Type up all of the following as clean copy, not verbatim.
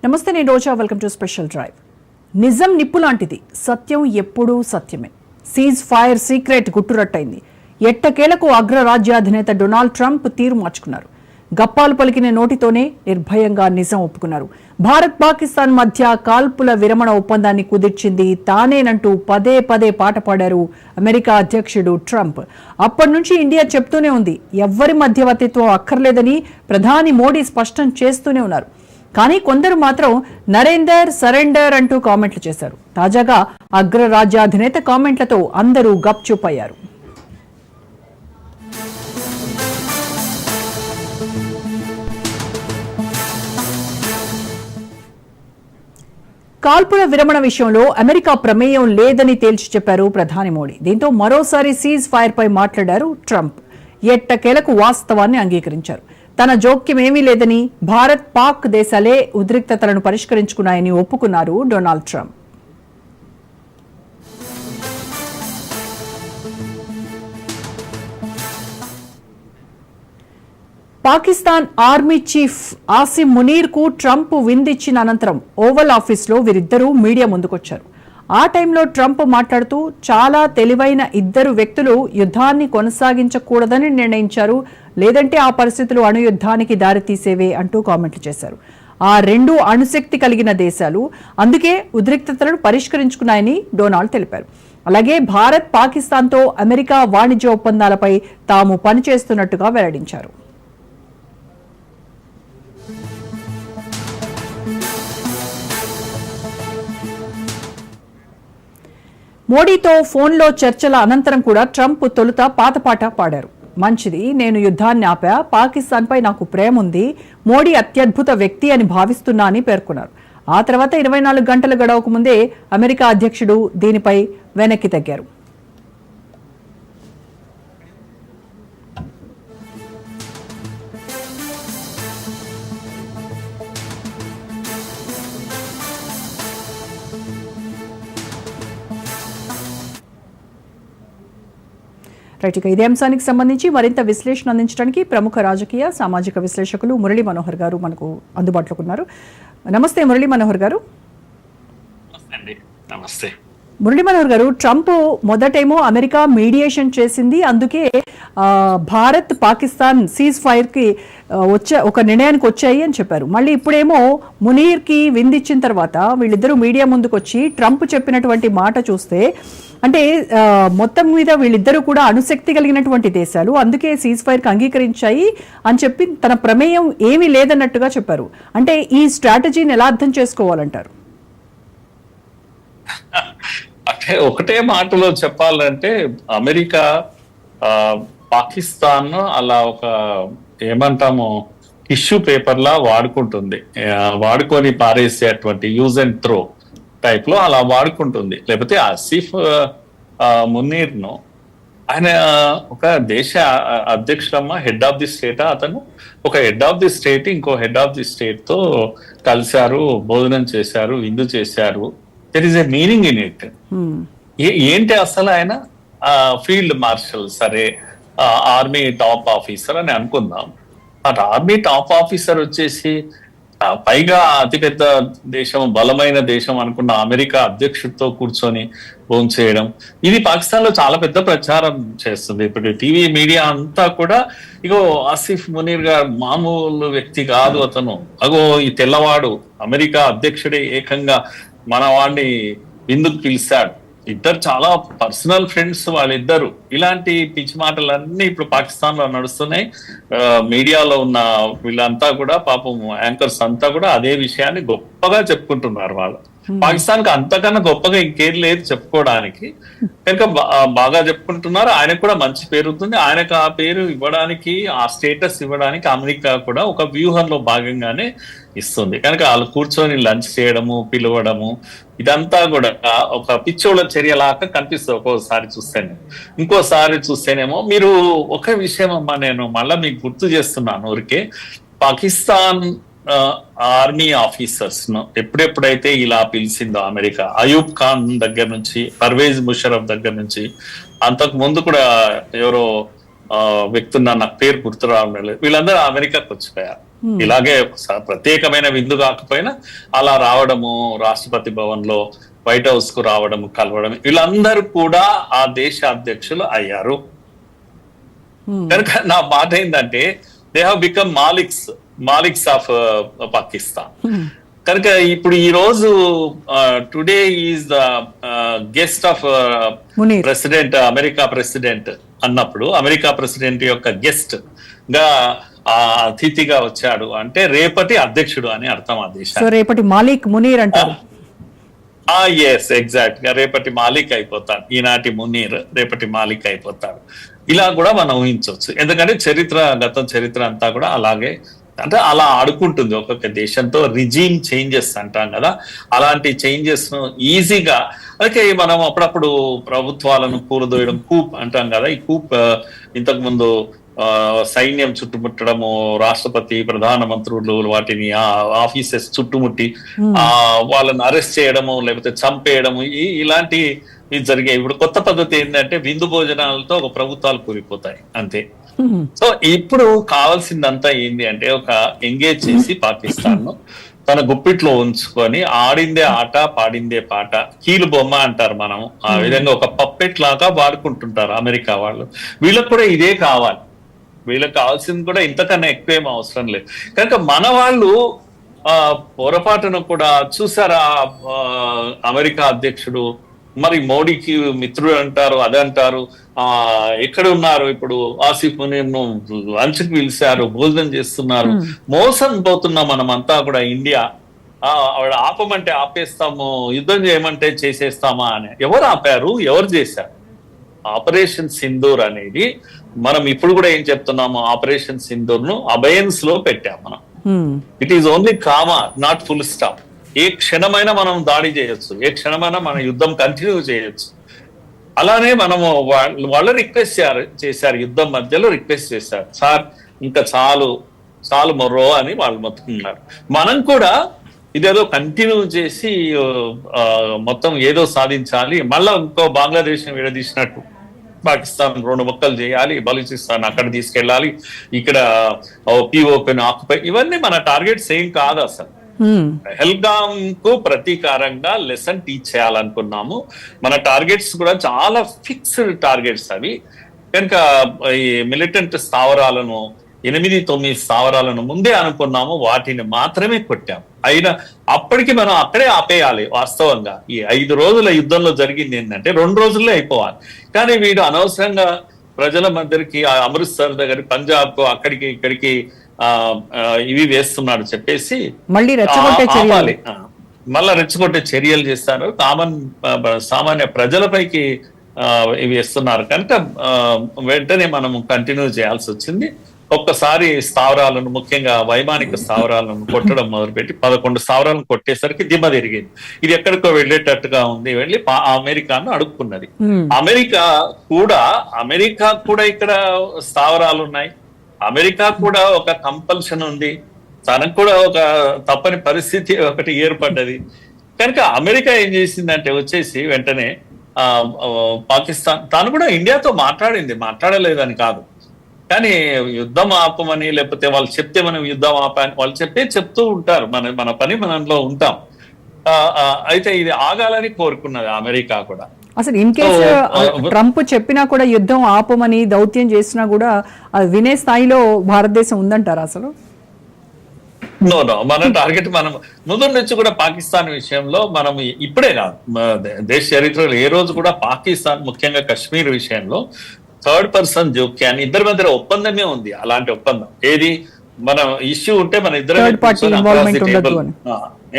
నమస్తే, నేను Roja. Welcome to special drive. నిజం నిప్పు లాంటిది, సత్యం ఎప్పుడూ సత్యమే. సీజ్ ఫైర్ సీక్రెట్ గుట్టురట్టయింది. ఎట్టకేలకు అగ్రరాజ్యాధినేత డొనాల్డ్ ట్రంప్ తీరు మార్చుకున్నారు. గప్పాలు పలికిన నోటితోనే నిర్భయంగా నిజం ఒప్పుకున్నారు. భారత్ పాకిస్తాన్ మధ్య కాల్పుల విరమణ ఒప్పందాన్ని కుదిర్చింది తానేనంటూ పదే పదే పాట పాడారు అమెరికా అధ్యక్షుడు ట్రంప్. అప్పటి నుంచి ఇండియా చెప్తూనే ఉంది, ఎవ్వరి మధ్యవర్తిత్వం అక్కర్లేదని ప్రధాని మోడీ స్పష్టం చేస్తూనే ఉన్నారు. కానీ కొందరు మాత్రం నరేందర్ సరెండర్ అంటూ కామెంట్లు చేశారు. తాజాగా అగ్రరాజ్యాధినేత కామెంట్లతో అందరూ గప్చుప్ అయ్యారు. కాల్పుల విరమణ విషయంలో అమెరికా ప్రమేయం లేదని తేల్చి చెప్పారు ప్రధాని మోడీ. దీంతో మరోసారి సీజ్ ఫైర్ పై మాట్లాడారు ట్రంప్. ఎట్టకేలకు వాస్తవాన్ని అంగీకరించారు. తన జోక్యమేమీ లేదని, భారత్ పాక్ దేశాలే ఉద్రిక్తతలను పరిష్కరించుకున్నాయని ఒప్పుకున్నారు Donald Trump. Pakistan army chief Asim Munir కు ట్రంప్ విందిచ్చిన అనంతరం ఓవల్ ఆఫీస్లో వీరిద్దరూ మీడియా ముందుకొచ్చారు. ఆ టైంలో ట్రంప్ మాట్లాడుతూ, చాలా తెలివైన ఇద్దరు వ్యక్తులు యుద్ధాన్ని కొనసాగించకూడదని నిర్ణయించారు, లేదంటే ఆ పరిస్థితులు అణుయుద్ధానికి దారితీసేవే అంటూ కామెంట్లు చేశారు. ఆ రెండు అణుశక్తి కలిగిన దేశాలు, అందుకే ఉద్రిక్తతలను పరిష్కరించుకున్నాయని డొనాల్డ్ తెలిపారు. అలాగే భారత్ పాకిస్తాన్తో అమెరికా వాణిజ్య ఒప్పందాలపై తాము పనిచేస్తున్నట్టుగా వెల్లడించారు. మోడీతో ఫోన్లో చర్చల అనంతరం కూడా ట్రంప్ తొలుత పాతపాట పాడారు. మంచిది, నేను యుద్ధాన్ని ఆపా, పాకిస్తాన్పై నాకు ప్రేమ ఉంది, మోడీ అత్యద్భుత వ్యక్తి అని భావిస్తున్నా అని పేర్కొన్నారు. ఆ తర్వాత 24 గంటలు గడవక ముందే అమెరికా అధ్యక్షుడు దీనిపై వెనక్కి తగ్గారు. రైట్, ఇక ఇదే అంశానికి సంబంధించి మరింత విశ్లేషణ అందించడానికి ప్రముఖ రాజకీయ సామాజిక విశ్లేషకులు మురళీ మనోహర్ గారు మనకు అందుబాటులో ఉన్నారు. నమస్తే మురళీ మనోహర్ గారు. నమస్తే మురళీ మనోహర్ గారు, ట్రంప్ మొదటేమో అమెరికా మీడియేషన్ చేసింది, అందుకే భారత్ పాకిస్తాన్ సీజ్ ఫైర్ కి ఒక నిర్ణయానికి వచ్చాయి అని చెప్పారు. మళ్ళీ ఇప్పుడేమో మునీర్ కి విందిచ్చిన తర్వాత వీళ్ళిద్దరూ మీడియా ముందుకు వచ్చి ట్రంప్ చెప్పినటువంటి మాట చూస్తే, అంటే మొత్తం మీద వీళ్ళిద్దరూ కూడా అణుశక్తి కలిగినటువంటి దేశాలు, అందుకే సీజ్ ఫైర్ కి అంగీకరించాయి అని చెప్పి తన ప్రమేయం ఏమీ లేదన్నట్టుగా చెప్పారు. అంటే ఈ స్ట్రాటజీని ఎలా అర్థం చేసుకోవాలంటారు? అంటే ఒకటే మాటలో చెప్పాలంటే, అమెరికా పాకిస్తాన్ అలా ఒక ఏమంటాము టిష్యూ పేపర్ లా వాడుకుంటుంది, వాడుకొని పారేసేటువంటి యూజ్ అండ్ త్రో టైప్ లో అలా వాడుకుంటుంది. లేకపోతే ఆసిఫ్ మునీర్ ను, ఆయన ఒక దేశ అధ్యక్షుడమ్మా, హెడ్ ఆఫ్ ది స్టేట్. అతను ఒక హెడ్ ఆఫ్ ది స్టేట్ ఇంకో హెడ్ ఆఫ్ ది స్టేట్ తో కలిశారు, భోజనం చేశారు, విందు చేశారు. There is a meaning in it. ఏంటి అసలు ఆయన ఫీల్డ్ మార్షల్, సరే ఆర్మీ టాప్ ఆఫీసర్ అని అనుకుందాం. బట్ ఆర్మీ టాప్ ఆఫీసర్ వచ్చేసి పైగా అతిపెద్ద దేశం, బలమైన దేశం అనుకున్న అమెరికా అధ్యక్షుడితో కూర్చొని భోజనం చేయడం, ఇది పాకిస్తాన్ లో చాలా పెద్ద ప్రచారం చేస్తుంది. ఇప్పుడు టీవీ మీడియా అంతా కూడా, ఇగో ఆసిఫ్ మునీర్ గారు మామూలు వ్యక్తి కాదు, అతను అగో ఈ తెల్లవాడు అమెరికా అధ్యక్షుడే ఏకంగా మన వాడిని విందుకు పిలిచాడు, ఇద్దరు చాలా పర్సనల్ ఫ్రెండ్స్ వాళ్ళిద్దరు. ఇలాంటి పిచ్చి మాటలన్నీ ఇప్పుడు పాకిస్తాన్ లో నడుస్తున్నాయి. మీడియాలో ఉన్న వీళ్ళంతా కూడా, పాపం యాంకర్స్ అంతా కూడా అదే విషయాన్ని గొప్పగా చెప్పుకుంటున్నారు. వాళ్ళు పాకిస్తాన్ కి అంతకన్నా గొప్పగా ఇంకేం లేదు చెప్పుకోవడానికి, కనుక బాగా చెప్పుకుంటున్నారు. ఆయనకు కూడా మంచి పేరు ఉంటుంది. ఆయనకు ఆ పేరు ఇవ్వడానికి, ఆ స్టేటస్ ఇవ్వడానికి అమెరికా కూడా ఒక వ్యూహంలో భాగంగానే ఇస్తుంది. కనుక వాళ్ళు కూర్చొని లంచ్ చేయడము, పిలవడము, ఇదంతా కూడా ఒక పిచ్చోళ్ళ చర్యలాగా కనిపిస్తుంది ఒక్కోసారి చూస్తేనే. ఇంకోసారి చూస్తేనేమో, మీరు ఒక విషయం అమ్మా, నేను మళ్ళీ మీకు గుర్తు చేస్తున్నాను ఊరికే, పాకిస్తాన్ ఆర్మీ ఆఫీసర్స్ ను ఎప్పుడెప్పుడైతే ఇలా పిలిచిందో అమెరికా, అయూబ్ ఖాన్ దగ్గర నుంచి, పర్వేజ్ ముషరఫ్ దగ్గర నుంచి, అంతకు ముందు కూడా ఎవరో వ్యక్తున్నా నాకు పేరు గుర్తు రావడం లేదు, వీళ్ళందరూ అమెరికాకు వచ్చిపోయారు. ఇలాగే ప్రత్యేకమైన విందు కాకపోయినా అలా రావడము, రాష్ట్రపతి భవన్ లో వైట్ హౌస్ కు రావడం, కలవడం, వీళ్ళందరూ కూడా ఆ దేశ అధ్యక్షులు అయ్యారు. కనుక నా మాట ఏంటంటే దే హావ్ బికమ్ మాలిక్స్ ఆఫ్ పాకిస్తాన్. కనుక ఇప్పుడు ఈ రోజు today is the guest of president, America president అన్నప్పుడు అమెరికా ప్రెసిడెంట్ యొక్క గెస్ట్ గా అతిథిగా వచ్చాడు అంటే రేపటి అధ్యక్షుడు అని అర్థం. ఆ దేశం రేపటి మాలిక్ మునీర్ అంటారు. ఎస్, ఎగ్జాక్ట్ గా రేపటి మాలిక్ అయిపోతాడు. ఈనాటి మునీర్ రేపటి మాలిక్ అయిపోతాడు. ఇలా కూడా మనం ఊహించవచ్చు. ఎందుకంటే గతం చరిత్ర అంతా కూడా అలాగే, అంటే అలా ఆడుకుంటుంది ఒక్కొక్క దేశంతో. రిజీమ్ చేంజెస్ అంటాం కదా, అలాంటి చేంజెస్ ను ఈజీగా, అలాగే మనం అప్పుడప్పుడు ప్రభుత్వాలను కూలదోయడం, కూప్ అంటాం కదా. ఈ కూప్ ఇంతకు ముందు సైన్యం చుట్టుముట్టడము, రాష్ట్రపతి, ప్రధానమంత్రులు వాటిని ఆఫీసెస్ చుట్టుముట్టి వాళ్ళని అరెస్ట్ చేయడము, లేకపోతే చంపేయడము, ఇలాంటి జరిగాయి. ఇప్పుడు కొత్త పద్ధతి ఏంటంటే విందు భోజనాలతో ఒక ప్రభుత్వాలు కూలిపోతాయి అంతే. సో ఇప్పుడు కావాల్సిందంతా ఏంటి అంటే ఒక ఎంగేజ్ చేసి పాకిస్తాన్ ను తన గుప్పిట్లో ఉంచుకొని ఆడిందే ఆట, పాడిందే పాట, కీలు బొమ్మ అంటారు మనం, ఆ విధంగా ఒక పప్పెట్ లాగా వాడుకుంటుంటారు అమెరికా వాళ్ళు. వీళ్ళకి కూడా ఇదే కావాలి. వీళ్ళకి కావాల్సింది కూడా ఇంతకన్నా ఎక్కువేం అవసరం లేదు. కనుక మన వాళ్ళు పొరపాటును కూడా చూసారా, అమెరికా అధ్యక్షుడు మరి మోడీకి మిత్రుడు అంటారు, అదంటారు, ఎక్కడ ఉన్నారు ఇప్పుడు ఆసిఫ్ మునీర్ను లంచ్కి పిలిచారు, భోజనం చేస్తున్నారు, మోసం పోతున్నాం మనమంతా కూడా ఇండియా. ఆవిడ ఆపమంటే ఆపేస్తాము, యుద్ధం చేయమంటే చేసేస్తామా అని. ఎవరు ఆపారు, ఎవరు చేశారు? ఆపరేషన్ సింధూర్ అనేది మనం ఇప్పుడు కూడా ఏం చెప్తున్నాము, ఆపరేషన్ సింధూర్ ను అబయన్స్ లో పెట్టాం మనం. It is only comma, not full stop. ఏ క్షణమైనా మనం దాడి చేయొచ్చు, ఏ క్షణమైనా మన యుద్ధం కంటిన్యూ చేయొచ్చు. అలానే మనము వాళ్ళు రిక్వెస్ట్ చేశారు, యుద్ధం మధ్యలో రిక్వెస్ట్ చేశారు, సార్ ఇంకా చాలు మొర్రో అని వాళ్ళు మొత్తుకున్నారు. మనం కూడా ఇదేదో కంటిన్యూ చేసి మొత్తం ఏదో సాధించాలి, మళ్ళా ఇంకో బంగ్లాదేశ్ విడదీసినట్టు పాకిస్తాన్ 2 ముక్కలు చేయాలి, బలూచిస్తాన్ అక్కడ తీసుకెళ్ళాలి, ఇక్కడ పిఓపిని ఆక్యుపై, ఇవన్నీ మన టార్గెట్స్ ఏం కాదు అసలు. పెహల్గామ్ కు ప్రతీకారంగా లెసన్ టీచ్ చేయాలనుకున్నాము. మన టార్గెట్స్ కూడా చాలా ఫిక్స్డ్ టార్గెట్స్ అవి. కనుక ఈ మిలిటెంట్ స్థావరాలను 8-9 స్థావరాలను ముందే అనుకున్నాము, వాటిని మాత్రమే కొట్టాము. అయినా అప్పటికి మనం అక్కడే ఆపేయాలి. వాస్తవంగా ఈ 5 రోజుల యుద్ధంలో జరిగింది ఏంటంటే 2 రోజుల్లో అయిపోవాలి. కానీ వీడు అనవసరంగా ప్రజల మధ్యకి అమృత్సర్ దగ్గర, పంజాబ్ కు అక్కడికి ఇక్కడికి ఇవి వేస్తున్నాడు చెప్పేసి మళ్ళీ రెచ్చగొట్టే చర్యలు చేస్తారు. సామాన్య ప్రజలపైకి ఇవి వేస్తున్నారు. కనుక వెంటనే మనం కంటిన్యూ చేయాల్సి వచ్చింది. ఒక్కసారి స్థావరాలను, ముఖ్యంగా వైమానిక స్థావరాలను కొట్టడం మొదలుపెట్టి 11 స్థావరాలను కొట్టేసరికి దిమ్మ తిరిగింది. ఇది ఎక్కడికో వెళ్ళేటట్టుగా ఉంది, వెళ్ళి అమెరికాను అడుక్కున్నది. అమెరికా కూడా ఇక్కడ స్థావరాలు ఉన్నాయి, అమెరికా కూడా ఒక కంపల్షన్ ఉంది, తనకు కూడా ఒక తప్పని పరిస్థితి ఒకటి ఏర్పడ్డది. కనుక అమెరికా ఏం చేసిందంటే వచ్చేసి వెంటనే పాకిస్తాన్, తాను కూడా ఇండియాతో మాట్లాడలేదని కాదు, కానీ యుద్ధం ఆపమని, లేకపోతే వాళ్ళు చెప్తే మనం యుద్ధం ఆపని వాళ్ళు చెప్తూ ఉంటారు, మన పని మనంలో ఉంటాం. అయితే ఇది ఆగాలని కోరుకున్నది అమెరికా కూడా. అసలు ఇన్ కేసు ట్రంప్ చెప్పినా కూడా యుద్ధం ఆపమని, దౌత్యం చేసినా కూడా అది వినే స్థాయిలో భారతదేశం ఉందంటారా అసలు? నో, మన టార్గెట్ మనం ముందు నుంచి కూడా పాకిస్తాన్ విషయంలో మనం ఇప్పుడే కాదు, దేశ చరిత్రలో ఏ రోజు కూడా పాకిస్తాన్, ముఖ్యంగా కశ్మీర్ విషయంలో థర్డ్ పర్సన్ జోక్యాన్ని ఇద్దరి మధ్య ఒప్పందమే ఉంది. అలాంటి ఒప్పందం ఏది, మనం ఇష్యూ ఉంటే మన ఇద్దరు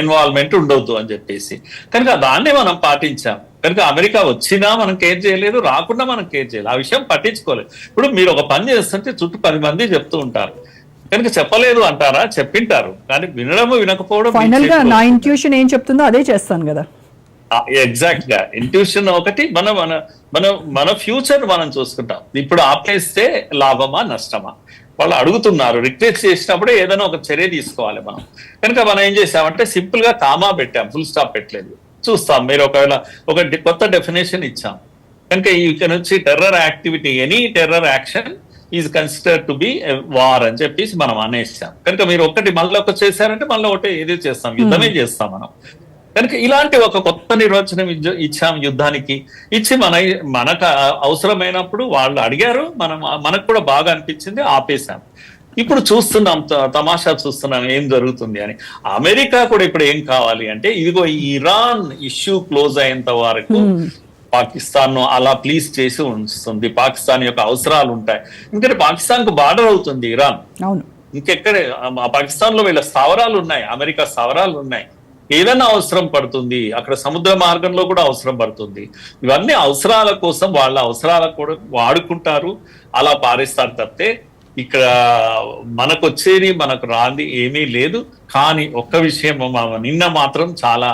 ఇన్వాల్వ్మెంట్ ఉండొద్దు అని చెప్పేసి. కనుక దాన్నే మనం పాటించాం. కనుక అమెరికా వచ్చినా మనం కేర్ చేయలేదు, రాకుండా మనం కేర్ చేయలేదు, ఆ విషయం పట్టించుకోలేదు. ఇప్పుడు మీరు ఒక పని చేస్తుంటే చుట్టూ 10 మంది చెప్తూ ఉంటారు, కనుక చెప్పలేదు అంటారా? చెప్పింటారు, కానీ వినడము వినకపోవడం. ఫైనల్ గా నా ఇంట్యూషన్ ఏం చెప్తుందో అదే చేస్తాను కదా. ఎగ్జాక్ట్ గా ఇంట్యూషన్ ఒకటి, మన ఫ్యూచర్ మనం చూసుకుంటాం. ఇప్పుడు ఆపేస్తే లాభమా నష్టమా వాళ్ళు అడుగుతున్నారు, రిక్వెస్ట్ చేసినప్పుడే ఏదైనా ఒక చర్య తీసుకోవాలి మనం. కనుక మనం ఏం చేసామంటే సింపుల్ గా కామా పెట్టాం, ఫుల్ స్టాప్ పెట్టలేదు. చూస్తాం, మీరు ఒకవేళ ఒక కొత్త డెఫినేషన్ ఇచ్చాం. కనుక ఇక్కడ నుంచి terror activity, any terror action is consider to be war అని చెప్పేసి మనం అనేసాం. కనుక మీరు మళ్ళీ ఒకటి చేశారంటే మళ్ళీ ఒకటి ఏది చేస్తాం, యుద్ధమే చేస్తాం మనం. కనుక ఇలాంటి ఒక కొత్త నిర్వచనం ఇచ్చాం యుద్ధానికి. ఇచ్చి మనకు అవసరమైనప్పుడు వాళ్ళు అడిగారు, మనకు కూడా బాగా అనిపించింది, ఆపేశాం. ఇప్పుడు చూస్తున్నాం, తమాషా చూస్తున్నాం ఏం జరుగుతుంది అని. అమెరికా కూడా ఇప్పుడు ఏం కావాలి అంటే, ఇదిగో ఇరాన్ ఇష్యూ క్లోజ్ అయ్యేంత వరకు పాకిస్తాన్ ను అలా ప్లీజ్ చేసి ఉంచుతుంది. పాకిస్తాన్ యొక్క అవసరాలు ఉంటాయి, ఎందుకంటే పాకిస్తాన్ కు బార్డర్ అవుతుంది ఇరాన్. ఇంకెక్కడే పాకిస్తాన్ లో వీళ్ళ స్థావరాలు ఉన్నాయి, అమెరికా స్థావరాలు ఉన్నాయి. ఏదైనా అవసరం పడుతుంది అక్కడ, సముద్ర మార్గంలో కూడా అవసరం పడుతుంది. ఇవన్నీ అవసరాల కోసం, వాళ్ళ అవసరాలకు కూడా వాడుకుంటారు, అలా పారేస్తారు తప్పితే ఇక్కడ మనకు వచ్చేది మనకు రాంది ఏమీ లేదు. కానీ ఒక్క విషయం నిన్న మాత్రం చాలా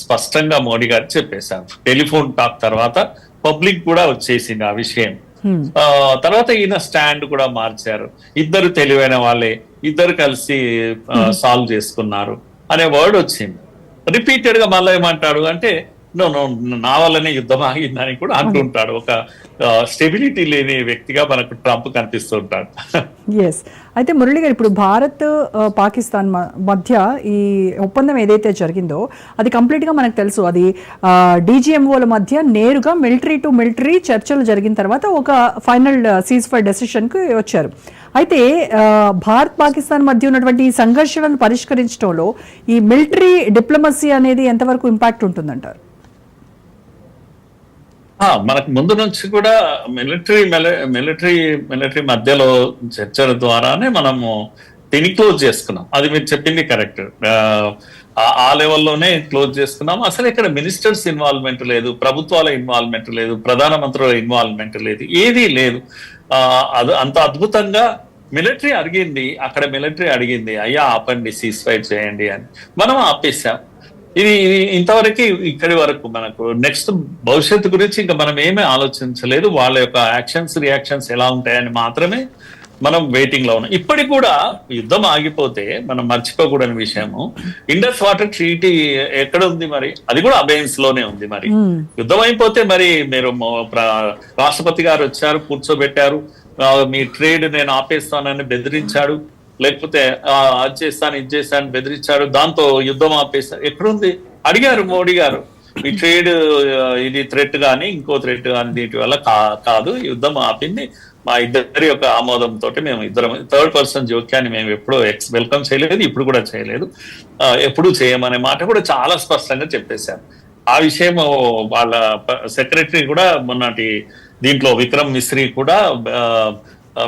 స్పష్టంగా మోడీ గారు చెప్పేశారు. టెలిఫోన్ టాక్ తర్వాత పబ్లిక్ కూడా వచ్చేసింది ఆ విషయం. తర్వాత ఈయన స్టాండ్ కూడా మార్చారు. ఇద్దరు తెలివైన వాళ్ళే, ఇద్దరు కలిసి సాల్వ్ చేసుకున్నారు అనే వర్డ్ వచ్చింది. రిపీటెడ్ గా మళ్ళీ ఏమంటాడు అంటే, నా వల్లనే యుద్ధం ఆగిందని కూడా అంటుంటాడు. ఒక స్టెబిలిటీ లేని వ్యక్తిగా మనకు ట్రంప్ కనిపిస్తూ ఉంటాడు. ఎస్. అయితే మురళి గారు, ఇప్పుడు భారత్ పాకిస్తాన్ మధ్య ఈ ఒప్పందం ఏదైతే జరిగిందో అది కంప్లీట్గా మనకు తెలుసు, అది డీజీఎంఓల మధ్య నేరుగా మిలిటరీ టు మిలిటరీ చర్చలు జరిగిన తర్వాత ఒక ఫైనల్ సీజ్ ఫైర్ డెసిషన్కి వచ్చారు. అయితే భారత్ పాకిస్తాన్ మధ్య ఉన్నటువంటి ఈ సంఘర్షణను పరిష్కరించడంలో ఈ మిలిటరీ డిప్లొమసీ అనేది ఎంతవరకు ఇంపాక్ట్ ఉంటుందంటారు? మనకు ముందు నుంచి కూడా మిలిటరీ మధ్యలో చర్చల ద్వారానే మనము దీన్ని క్లోజ్ చేసుకున్నాం. అది మీరు చెప్పింది కరెక్ట్. ఆ లెవెల్లోనే క్లోజ్ చేసుకున్నాం. అసలు ఇక్కడ మినిస్టర్స్ ఇన్వాల్వ్మెంట్ లేదు, ప్రభుత్వాల ఇన్వాల్వ్మెంట్ లేదు, ప్రధానమంత్రుల ఇన్వాల్వ్మెంట్ లేదు, ఏదీ లేదు. అంత అద్భుతంగా మిలిటరీ అడిగింది అయ్యా ఆపండి, సీజ్ ఫైర్ చేయండి అని. మనం ఆపేశాం. ఇది ఇంతవరకు ఇక్కడి వరకు మనకు నెక్స్ట్ భవిష్యత్తు గురించి ఇంకా మనం ఏమీ ఆలోచించలేదు. వాళ్ళ యొక్క రియాక్షన్స్ ఎలా ఉంటాయని మాత్రమే మనం వెయిటింగ్ లో ఉన్నాం. ఇప్పటికి కూడా యుద్ధం ఆగిపోతే మనం మర్చిపోకూడని విషయము, ఇండస్ వాటర్ ట్రీటీ ఎక్కడ ఉంది మరి? అది కూడా అబెయన్స్ లోనే ఉంది. మరి యుద్ధం అయిపోతే మరి మీరు రాష్ట్రపతి గారు వచ్చారు, కూర్చోబెట్టారు, మీ ట్రేడ్ నేను ఆపేస్తానని బెదిరించాడు, లేకపోతే అది చేస్తాను ఇది చేస్తాను బెదిరించాడు, దాంతో యుద్ధం ఆపేస్తారు. ఎక్కడుంది? అడిగారు మోడీ గారు, ఈ ట్రేడ్ ఇది థ్రెట్ కానీ ఇంకో థ్రెట్ కానీ దీని వల్ల కాదు, యుద్ధం ఆపింది మా ఇద్దరి యొక్క ఆమోదంతో. మేము ఇద్దరం థర్డ్ పర్సన్ జోక్యాన్ని మేము ఎప్పుడూ వెల్కమ్ చేయలేదు, ఇప్పుడు కూడా చేయలేదు, ఎప్పుడు చేయమనే మాట కూడా చాలా స్పష్టంగా చెప్పేశారు. ఆ విషయం వాళ్ళ సెక్రటరీ కూడా మొన్నటి దీంట్లో విక్రమ్ మిశ్రీ కూడా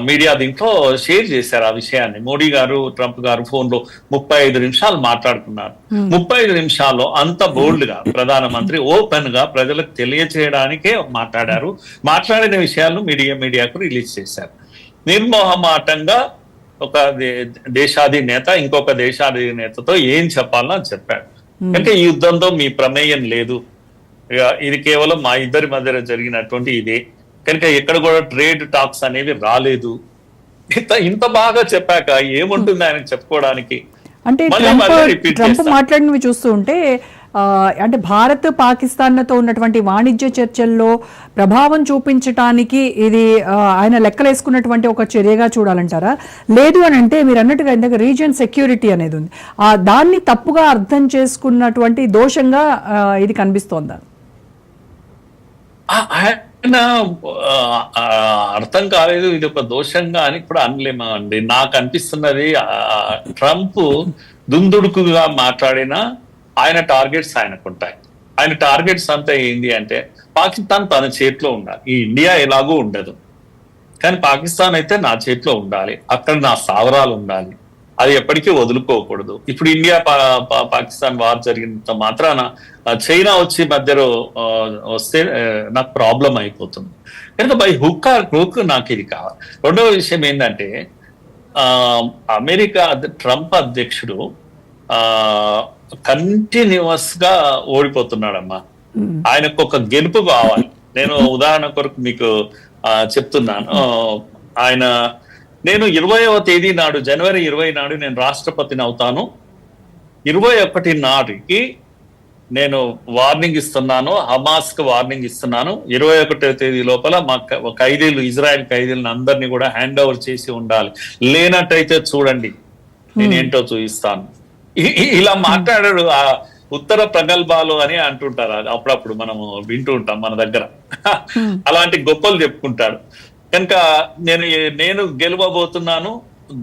మీడియా దీంట్లో షేర్ చేశారు ఆ విషయాన్ని. మోడీ గారు ట్రంప్ గారు ఫోన్ లో 35 నిమిషాలు మాట్లాడుకున్నారు. 35 నిమిషాల్లో అంత బోల్డ్ గా ప్రధానమంత్రి ఓపెన్ గా ప్రజలకు తెలియచేయడానికే మాట్లాడారు. మాట్లాడిన విషయాలను మీడియాకు రిలీజ్ చేశారు. నిర్మోహమాటంగా ఒక దేశాధినేత ఇంకొక దేశాధినేతతో ఏం చెప్పాలో చెప్పాడు. అంటే ఈ యుద్ధంతో మీ ప్రమేయం లేదు, ఇది కేవలం మా ఇద్దరి మధ్య జరిగినటువంటి ఇదే, కనుక ఎక్కడ కూడా ట్రేడ్ టాక్స్ అనేవి రాలేదు. ఇంత బాగా చెప్పాక ఏముంటుంది ఆయనకు చెప్పుకోవడానికి? అంటే ట్రంప్ మాట్లాడినవి చూస్తూ ఉంటే, అంటే భారత్ పాకిస్తాన్లతో ఉన్నటువంటి వాణిజ్య చర్చల్లో ప్రభావం చూపించడానికి ఇది ఆయన లెక్కలేసుకున్నటువంటి ఒక చర్యగా చూడాలంటారా? లేదు అని అంటే మీరు అన్నట్టుగా ఇందాక రీజియన్ సెక్యూరిటీ అనేది ఉంది, దాన్ని తప్పుగా అర్థం చేసుకున్నటువంటి దోషంగా ఇది కనిపిస్తోందా? అర్థం కాలేదు, ఇది ఒక దోషంగా అని కూడా అనలేమా అండి. నాకు అనిపిస్తున్నది ట్రంప్ దుందుడుకుగా మాట్లాడినా ఆయన టార్గెట్స్ ఆయనకుంటాయి. ఆయన టార్గెట్స్ అంతా ఏంటి అంటే, పాకిస్తాన్ తన చేతిలో ఉండాలి, ఈ ఇండియా ఎలాగూ ఉండదు, కానీ పాకిస్తాన్ అయితే నా చేతిలో ఉండాలి, అక్కడ నా స్థావరాలు ఉండాలి, అది ఎప్పటికీ వదులుకోకూడదు. ఇప్పుడు ఇండియా పాకిస్తాన్ వార్ జరిగినంత మాత్రాన చైనా వచ్చి మధ్యలో వస్తే నాకు ప్రాబ్లం అయిపోతుంది. కనుక బై హుక్ ఆర్ క్రూక్ నాకు ఇది కావాలి. రెండవ విషయం ఏంటంటే, అమెరికా ట్రంప్ అధ్యక్షుడు కంటిన్యూస్ గా ఓడిపోతున్నాడమ్మా. ఆయనకు ఒక గెలుపు కావాలి. నేను ఉదాహరణ కొరకు మీకు చెప్తున్నాను. నేను 20వ తేదీ నాడు, జనవరి 20 నాడు నేను రాష్ట్రపతిని అవుతాను. 21 నాటికి నేను వార్నింగ్ ఇస్తున్నాను, హమాస్ కు వార్నింగ్ ఇస్తున్నాను, 21వ తేదీ లోపల మా ఖైదీలు, ఇజ్రాయెల్ ఖైదీలను అందరినీ కూడా హ్యాండ్ ఓవర్ చేసి ఉండాలి, లేనట్టయితే చూడండి నేనేంటో చూపిస్తాను. ఇలా మాట్లాడాడు. ఆ ఉత్తర ప్రగల్భాలు అని అంటుంటారు, అప్పుడప్పుడు మనము వింటూ ఉంటాం మన దగ్గర. అలాంటి గొప్పలు చెప్పుకుంటాడు. కనుక నేను గెలవబోతున్నాను,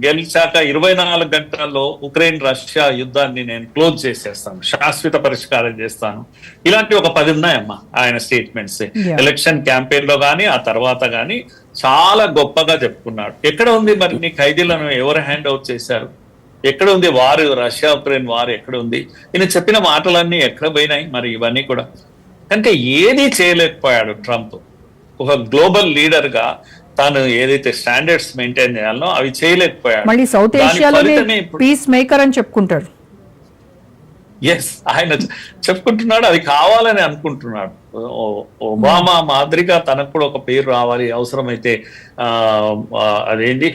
గెలిచాక 24 గంటల్లో ఉక్రెయిన్ రష్యా యుద్ధాన్ని నేను క్లోజ్ చేసేస్తాను, శాశ్వత పరిష్కారం చేస్తాను. ఇలాంటి ఒక 10 ఉన్నాయమ్మా ఆయన స్టేట్మెంట్స్. ఎలక్షన్ క్యాంపెయిన్ లో గానీ ఆ తర్వాత గానీ చాలా గొప్పగా చెప్పుకున్నాడు. ఎక్కడ ఉంది మరి నీ ఖైదీలను ఎవరు హ్యాండ్ అవుట్ చేశారు? ఎక్కడ ఉంది వారు, రష్యా ఉక్రెయిన్ వారు ఎక్కడ ఉంది? ఈయన చెప్పిన మాటలన్నీ ఎక్కడ పోయినాయి మరి ఇవన్నీ కూడా? కనుక ఏది చేయలేకపోయాడు ట్రంప్. ఒక గ్లోబల్ లీడర్ గా తాను ఏదైతే స్టాండర్డ్స్ మెయింటైన్ చేయాలో అవి చేయలేకపోయాడు. మళ్ళీ సౌత్ ఏషియాలోనే పీస్ మేకర్ అని చెప్పుకుంటారు. ఎస్, ఆయన చెప్పుకుంటున్నాడు, అది కావాలని అనుకుంటున్నాడు. ఒబామా మాదిరిగా తనకు కూడా ఒక పేరు రావాలి, అవసరమైతే అదేంటి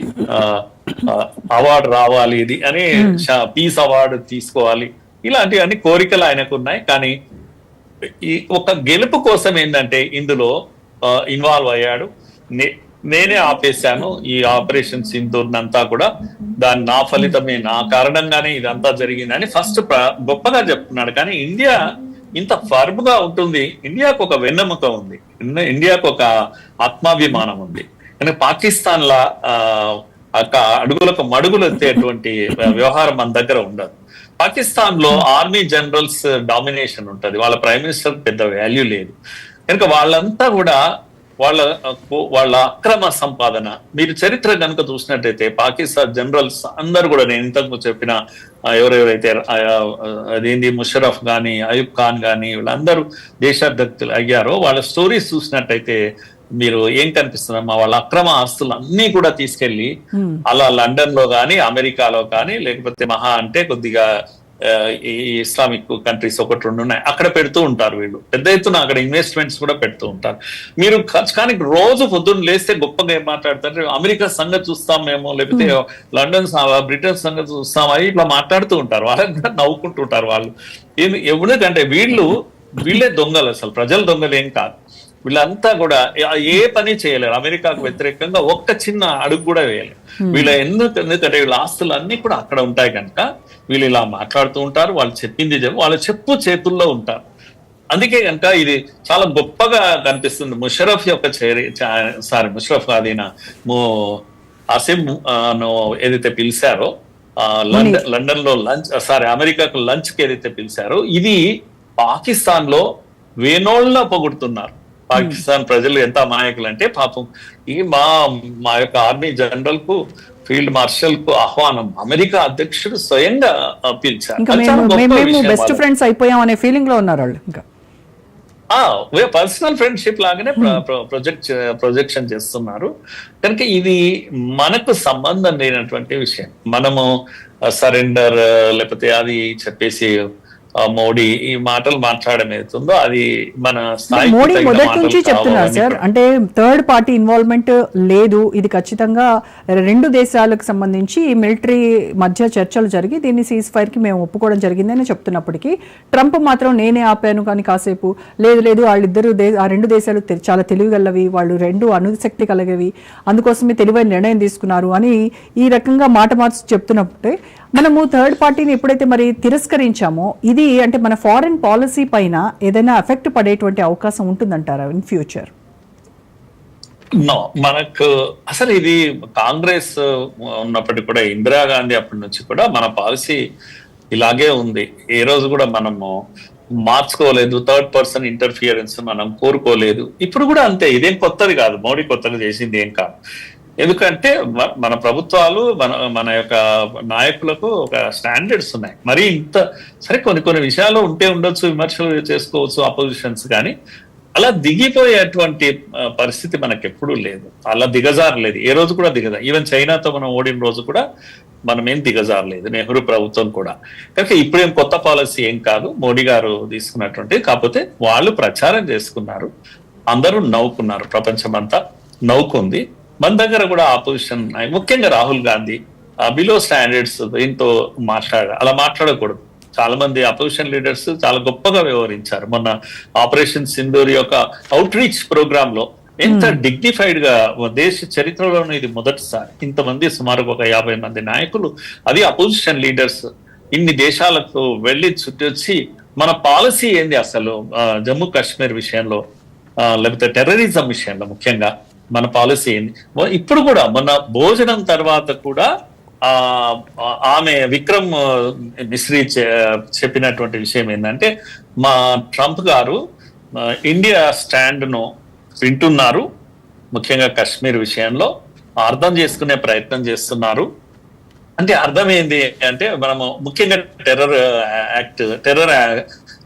అవార్డు రావాలి ఇది అని, పీస్ అవార్డు తీసుకోవాలి, ఇలాంటివన్నీ కోరికలు ఆయనకు ఉన్నాయి. కానీ ఈ ఒక గెలుపు కోసం ఏంటంటే ఇందులో ఇన్వాల్వ్ అయ్యాడు. నేనే ఆపేశాను ఈ ఆపరేషన్ సింధూర్నంతా కూడా, దాని నా ఫలితమే, నా కారణంగానే ఇదంతా జరిగిందని ఫస్ట్ గొప్పగా చెప్తున్నాడు. కానీ ఇండియా ఇంత ఫర్మ్ గా ఉంటుంది, ఇండియాకు ఒక వెన్నెముక ఉంది, ఇండియాకు ఒక ఆత్మాభిమానం ఉంది. కానీ పాకిస్తాన్ లా అడుగులకు మడుగులు ఎత్తేటువంటి వ్యవహారం మన దగ్గర ఉండదు. పాకిస్తాన్ లో ఆర్మీ జనరల్స్ డామినేషన్ ఉంటది, వాళ్ళ ప్రైమ్ మినిస్టర్ పెద్ద వాల్యూ లేదు. కనుక వాళ్ళంతా కూడా వాళ్ళ అక్రమ సంపాదన, మీరు చరిత్ర కనుక చూసినట్టయితే పాకిస్తాన్ జనరల్స్ అందరు కూడా, నేను ఇంతకు చెప్పిన ఎవరెవరైతే అదేంటి ముషరఫ్ గాని, అయూబ్ ఖాన్ గాని, వీళ్ళందరూ దేశాధ్యక్షులు అయ్యారో వాళ్ళ స్టోరీస్ చూసినట్టయితే మీరు ఏం కనిపిస్తుందమ్మా, వాళ్ళ అక్రమ ఆస్తులు అన్ని కూడా తీసుకెళ్లి అలా లండన్ లో కానీ, అమెరికాలో కానీ, లేకపోతే మహా అంటే కొద్దిగా ఈ ఇస్లామిక్ కంట్రీస్ 1-2 ఉన్నాయి, అక్కడ పెడుతూ ఉంటారు వీళ్ళు. పెద్ద ఎత్తున అక్కడ ఇన్వెస్ట్మెంట్స్ కూడా పెడుతూ ఉంటారు. మీరు కానీ రోజు పొద్దున్న లేస్తే గొప్పగా ఏం మాట్లాడతారు, అమెరికా సంగతి చూస్తాం మేము, లేకపోతే లండన్ బ్రిటన్ సంగతి చూస్తాం అని ఇట్లా మాట్లాడుతూ ఉంటారు. వాళ్ళకి కూడా నవ్వుకుంటూ ఉంటారు వాళ్ళు. ఎందుకంటే వీళ్ళే దొంగలు, అసలు ప్రజలు దొంగలు ఏం కాదు. వీళ్ళంతా కూడా ఏ పని చేయలేరు, అమెరికాకు వ్యతిరేకంగా ఒక్క చిన్న అడుగు కూడా వేయలేరు. ఎందుకంటే వీళ్ళ ఆస్తులు అన్ని కూడా అక్కడ ఉంటాయి కనుక వీళ్ళు ఇలా మాట్లాడుతూ ఉంటారు. వాళ్ళు చెప్పింది వాళ్ళ చెప్పు చేతుల్లో ఉంటారు. అందుకే కనుక ఇది చాలా గొప్పగా కనిపిస్తుంది. ముషరఫ్ యొక్క ముషరఫ్ కాదీన అసీం ఏదైతే పిలిచారో లండన్ లో లంచ్, అమెరికాకు లంచ్ కి ఏదైతే పిలిచారో, ఇది పాకిస్తాన్ లో వేనోళ్ళ పొగుడుతున్నారు. పాకిస్తాన్ ప్రజలు ఎంత అమాయకులు అంటే, పాపం ఈ మా యొక్క ఆర్మీ జనరల్ కు, ఫీల్డ్ మార్షల్ కు ఆహ్వానం అమెరికా అధ్యక్షుడు స్వయంగా పిలిచారు. బెస్ట్ ఫ్రెండ్స్ అయిపోయాం అనే ఫీలింగ్ లో ఉన్నారు వాళ్ళు. ఇంకా పర్సనల్ ఫ్రెండ్షిప్ లాగానే ప్రొజెక్షన్ చేస్తున్నారు. కనుక ఇది మనకు సంబంధం లేనటువంటి విషయం. మనము సరెండర్ లేకపోతే అది చెప్పేసి మోడీ ఈ మాటలు మాట్లాడడం ఏతుందో అది మన స్థాయి. మోడీ మొదటి నుంచి చెప్తున్నారు సార్, అంటే థర్డ్ పార్టీ ఇన్వాల్వ్మెంట్ లేదు, ఇది ఖచ్చితంగా 2 దేశాలకు సంబంధించి మిలిటరీ మధ్య చర్చలు జరిగి దీన్ని సీజ్ ఫైర్ కి మేము ఒప్పుకోవడం జరిగిందని చెప్తున్నప్పటికీ ట్రంప్ మాత్రం నేనే ఆపాను కానీ కాసేపు లేదు వాళ్ళిద్దరు ఆ 2 దేశాలు చాలా తెలివిగలవి, వాళ్ళు 2 అణుశక్తి కలిగేవి, అందుకోసమే తెలివైన నిర్ణయం తీసుకున్నారు అని ఈ రకంగా మాట మార్చి చెప్తున్నప్పుడే మనము థర్డ్ పార్టీని ఎప్పుడైతే మరి తిరస్కరించామో, ఇది అంటే మన ఫారెన్ పాలసీ పైన ఏదైనా ఎఫెక్ట్ పడేటువంటి అవకాశం ఉంటుందంటారా ఇన్ ఫ్యూచర్? మనకు అసలు ఇది కాంగ్రెస్ ఉన్నప్పటికీ కూడా, ఇందిరాగాంధీ అప్పటి నుంచి కూడా మన పాలసీ ఇలాగే ఉంది. ఏ రోజు కూడా మనము మార్చుకోలేదు, థర్డ్ పర్సన్ ఇంటర్ఫియరెన్స్ మనం కోరుకోలేదు. ఇప్పుడు కూడా అంతే, ఇదేం కొత్తది కాదు, మోడీ కొత్తగా చేసింది ఏం కాదు. ఎందుకంటే మన ప్రభుత్వాలు, మన యొక్క నాయకులకు ఒక స్టాండర్డ్స్ ఉన్నాయి. మరి ఇంత సరే కొన్ని విషయాలు ఉండొచ్చు, విమర్శలు చేసుకోవచ్చు అపోజిషన్స్, కానీ అలా దిగిపోయేటువంటి పరిస్థితి మనకు ఎప్పుడూ లేదు. అలా దిగజారలేదు, ఏ రోజు కూడా ఈవెన్ చైనాతో మనం ఓడిన రోజు కూడా మనం ఏం దిగజారలేదు, నెహ్రూ ప్రభుత్వం కూడా. కనుక ఇప్పుడేం కొత్త పాలసీ ఏం కాదు మోడీ గారు తీసుకున్నటువంటి. కాకపోతే వాళ్ళు ప్రచారం చేసుకున్నారు, అందరూ నవ్వుకున్నారు, ప్రపంచం అంతా నవ్వుకుంది. మన దగ్గర కూడా ఆపోజిషన్, ముఖ్యంగా రాహుల్ గాంధీ బిలో స్టాండర్డ్స్ దీంతో అలా మాట్లాడకూడదు. చాలా మంది అపోజిషన్ లీడర్స్ చాలా గొప్పగా వ్యవహరించారు. మొన్న ఆపరేషన్ సింధూర్ యొక్క అవుట్ రీచ్ ప్రోగ్రామ్ లో ఎంత డిగ్నిఫైడ్ గా దేశ చరిత్రలోనే ఇది మొదటిసారి ఇంతమంది సుమారు ఒక 50 మంది నాయకులు, అది అపోజిషన్ లీడర్స్ ఇన్ని దేశాలకు వెళ్లి చుట్టొచ్చి మన పాలసీ ఏంది అసలు జమ్మూ కాశ్మీర్ విషయంలో, లేకపోతే టెర్రరిజం విషయంలో ముఖ్యంగా మన పాలసీ ఏంది. ఇప్పుడు కూడా మొన్న భోజనం తర్వాత కూడా ఆమె విక్రమ్ మిశ్రీ చెప్పినటువంటి విషయం ఏంటంటే, మా ట్రంప్ గారు ఇండియా స్టాండ్ ను వింటున్నారు, ముఖ్యంగా కశ్మీర్ విషయంలో అర్థం చేసుకునే ప్రయత్నం చేస్తున్నారు. అంటే అర్థం ఏంది అంటే, మనము ముఖ్యంగా టెర్రర్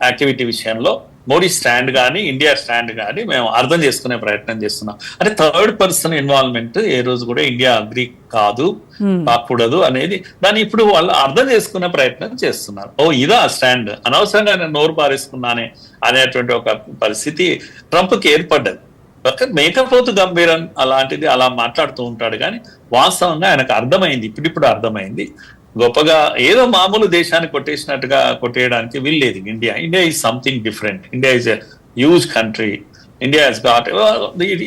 యాక్టివిటీ విషయంలో మోడీ స్టాండ్ కానీ ఇండియా స్టాండ్ కానీ మేము అర్థం చేసుకునే ప్రయత్నం చేస్తున్నాం. అంటే థర్డ్ పర్సన్ ఇన్వాల్వ్మెంట్ ఏ రోజు కూడా ఇండియా అగ్రి కాకూడదు అనేది దాన్ని ఇప్పుడు వాళ్ళు అర్థం చేసుకునే ప్రయత్నం చేస్తున్నారు. ఇదా స్టాండ్, అనవసరంగా నేను నోరు పారేసుకున్నానే అనేటువంటి ఒక పరిస్థితి ట్రంప్ కి ఏర్పడ్డది. మేకపోతు గంభీరన్ అలాంటిది అలా మాట్లాడుతూ ఉంటాడు, కానీ వాస్తవంగా ఆయనకు అర్థమైంది, ఇప్పుడిప్పుడు అర్థమైంది. గొప్పగా ఏదో మామూలు దేశాన్ని కొట్టేసినట్టుగా కొట్టేయడానికి వీల్లేదు. India is something different. India is a huge country. India has got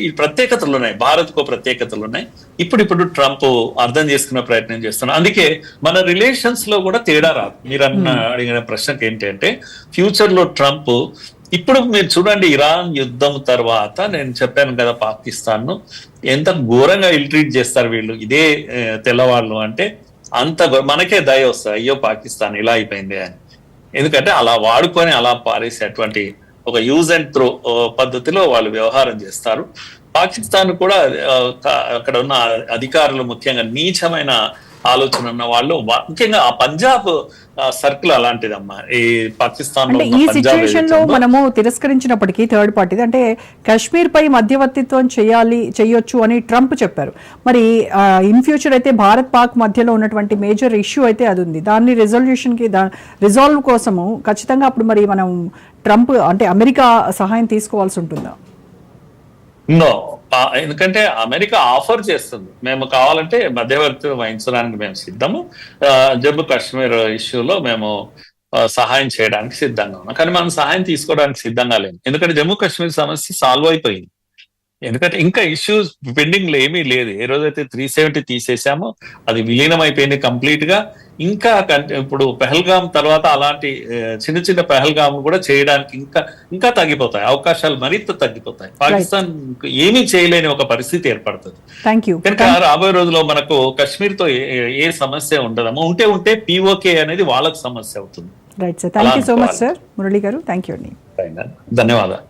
ఈ ప్రత్యేకతలు ఉన్నాయి, భారత్ కు ప్రత్యేకతలు ఉన్నాయి. ఇప్పుడు ట్రంప్ అర్థం చేసుకునే ప్రయత్నం చేస్తున్నారు. అందుకే మన రిలేషన్స్ లో కూడా తేడా రాదు. మీరు అడిగిన ప్రశ్నకి ఏంటంటే, ఫ్యూచర్ లో ట్రంప్, ఇప్పుడు మీరు చూడండి ఇరాన్ యుద్ధం తర్వాత నేను చెప్పాను కదా పాకిస్తాన్ ను ఎంత ఘోరంగా ఇల్ట్రీట్ చేస్తారు వీళ్ళు, ఇదే తెల్లవాళ్ళు అంటే అంత మనకే దయ వస్తుంది, అయ్యో పాకిస్తాన్ ఇలా అయిపోయింది అని. ఎందుకంటే అలా వాడుకొని అలా పారేసేటువంటి ఒక యూజ్ అండ్ త్రో పద్ధతిలో వాళ్ళు వ్యవహారం చేస్తారు. పాకిస్తాన్ కూడా అక్కడ ఉన్న అధికారులు ముఖ్యంగా నీచమైన ఆలోచన ఉన్న వాళ్ళు, ముఖ్యంగా ఆ పంజాబ్ సర్కిల్ అలాంటిదమ్మా. ఈ పాకిస్తాన్ అంటే ఈ సిచ్యువేషన్ లో మనము తిరస్కరించినప్పటికీ థర్డ్ పార్టీ అంటే కాశ్మీర్ పై మధ్యవర్తిత్వం చేయొచ్చు అని ట్రంప్ చెప్పారు. మరి ఇన్ ఫ్యూచర్ అయితే భారత్ పాక్ మధ్యలో ఉన్నటువంటి మేజర్ ఇష్యూ అయితే అది ఉంది. దాన్ని రిజాల్వ్ కోసము ఖచ్చితంగా అప్పుడు మరి మనం ట్రంప్ అంటే అమెరికా సహాయం తీసుకోవాల్సి ఉంటుందా? నో, ఎందుకంటే అమెరికా ఆఫర్ చేస్తుంది, మేము కావాలంటే మధ్యవర్తి వహించడానికి మేము సిద్ధము, జమ్మూ కాశ్మీర్ ఇష్యూలో మేము సహాయం చేయడానికి సిద్ధంగా ఉన్నాం. కానీ మనం సహాయం తీసుకోవడానికి సిద్ధంగా లేము, ఎందుకంటే జమ్మూ కాశ్మీర్ సమస్య సాల్వ్ అయిపోయింది. ఎందుకంటే ఇంకా ఇష్యూస్ పెండింగ్ లో ఏమీ లేదు. ఏ రోజైతే 370 తీసేసామో అది విలీనం అయిపోయింది కంప్లీట్ గా. ఇంకా ఇప్పుడు పెహల్గాం తర్వాత అలాంటి చిన్న చిన్న పెహల్గాం కూడా చేయడానికి ఇంకా తగ్గిపోతాయి, అవకాశాలు మరింత తగ్గిపోతాయి. పాకిస్తాన్ ఏమీ చేయలేని ఒక పరిస్థితి ఏర్పడుతుంది. కనుక రాబోయే రోజుల్లో మనకు కాశ్మీర్ తో ఏ సమస్య ఉండదమ్మా. ఉంటే పిఓకే అనేది వాళ్ళకి సమస్య అవుతుంది. Right sir, thank you so much sir. Murali గారు, థ్యాంక్ యూ అండి. ధన్యవాదాలు.